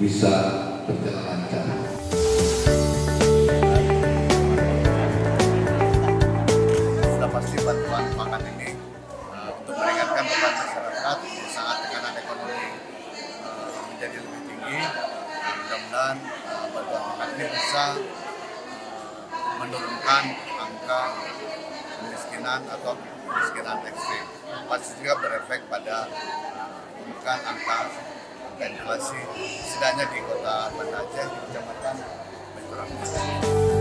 bisa berjalan lancar. Sudah pasti bantuan makan ini untuk meringankan beban masyarakat di saat tekanan ekonomi menjadi lebih tinggi. Mudah-mudahan bantuan makan ini bisa menurunkan angka kemiskinan atau kemiskinan ekstrim. Pasti juga berefek pada menekan angka inflasi, setidaknya di Kota Banda Aceh, di Kecamatan Bendungan.